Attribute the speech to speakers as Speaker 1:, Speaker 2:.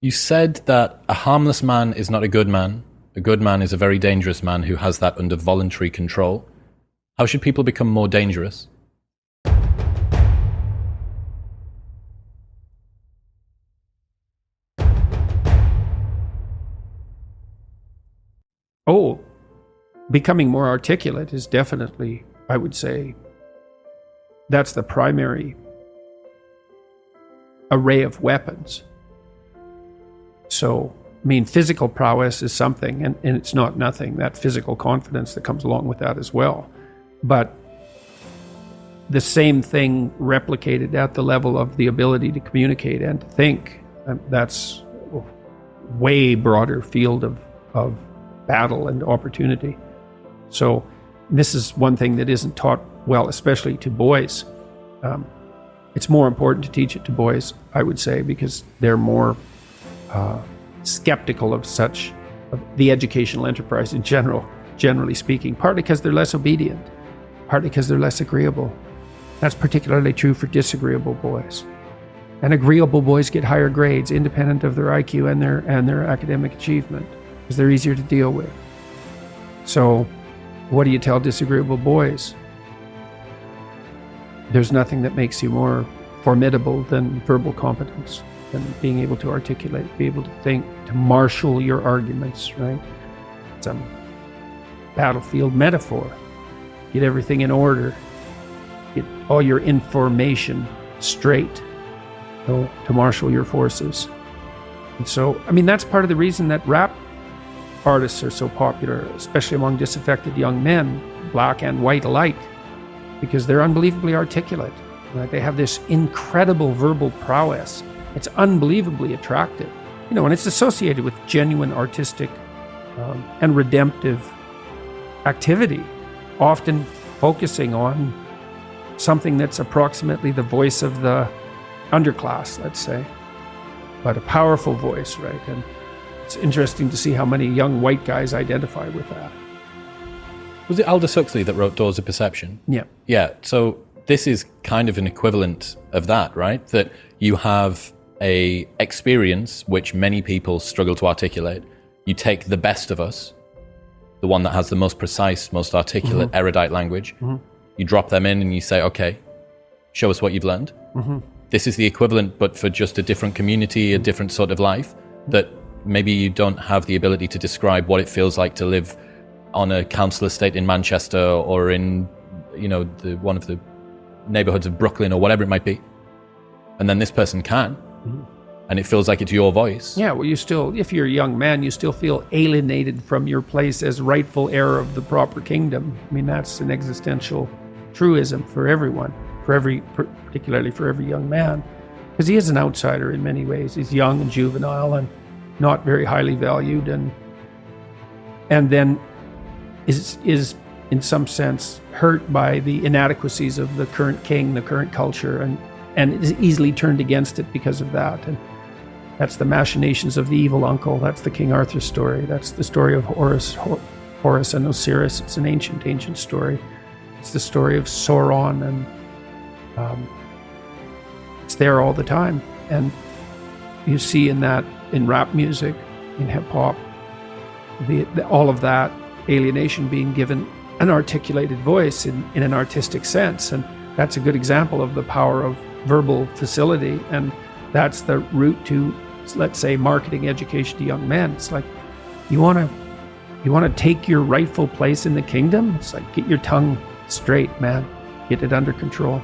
Speaker 1: You said that a harmless man is not a good man. A good man is a very dangerous man who has that under voluntary control. How should people become more dangerous?
Speaker 2: Oh, becoming more articulate is definitely, I would say, that's the primary array of weapons. So, I mean, physical prowess is something, and it's not nothing, that physical confidence that comes along with that as well. But the same thing replicated at the level of the ability to communicate and to think, that's a way broader field of battle and opportunity. So this is one thing that isn't taught well, especially to boys. It's more important to teach it to boys, I would say, because they're more skeptical of the educational enterprise in general, generally speaking, partly because they're less obedient, partly because they're less agreeable. That's particularly true for disagreeable boys. And agreeable boys get higher grades independent of their IQ and their academic achievement, because they're easier to deal with. So what do you tell disagreeable boys? There's nothing that makes you more formidable than verbal competence, than being able to articulate, be able to think, to marshal your arguments, right? It's a battlefield metaphor. Get everything in order. Get all your information straight to marshal your forces. And so, I mean, that's part of the reason that rap artists are so popular, especially among disaffected young men, black and white alike, because they're unbelievably articulate. Right? They have this incredible verbal prowess. It's unbelievably attractive, and it's associated with genuine artistic and redemptive activity, often focusing on something that's approximately the voice of the underclass, let's say, but a powerful voice, right? And it's interesting to see how many young white guys identify with that.
Speaker 1: Was it Aldous Huxley that wrote Doors of Perception?
Speaker 2: Yeah.
Speaker 1: Yeah, so this is kind of an equivalent of that, right? That you have a experience which many people struggle to articulate. You take the best of us, the one that has the most precise, most articulate, erudite language. You drop them in and you say, okay, show us what you've learned. This is the equivalent, but for just a different community, a different sort of life, that maybe you don't have the ability to describe what it feels like to live on a council estate in Manchester or in, one of the neighborhoods of Brooklyn or whatever it might be. And then this person can. And it feels like it's your voice.
Speaker 2: Yeah, well, if you're a young man, you still feel alienated from your place as rightful heir of the proper kingdom. I mean, that's an existential truism for everyone, particularly for every young man, because he is an outsider in many ways. He's young and juvenile and not very highly valued, and then is in some sense hurt by the inadequacies of the current king, the current culture, and is easily turned against it because of that. And that's the machinations of the evil uncle. That's the King Arthur story. That's the story of Horus and Osiris. It's an ancient story. It's the story of Sauron, and it's there all the time. And you see in rap music, in hip hop, all of that alienation being given an articulated voice in an artistic sense. And that's a good example of the power of verbal facility. And that's the route to, let's say, marketing education to young men. It's like, you want to take your rightful place in the kingdom? It's like, get your tongue straight, man. Get it under control.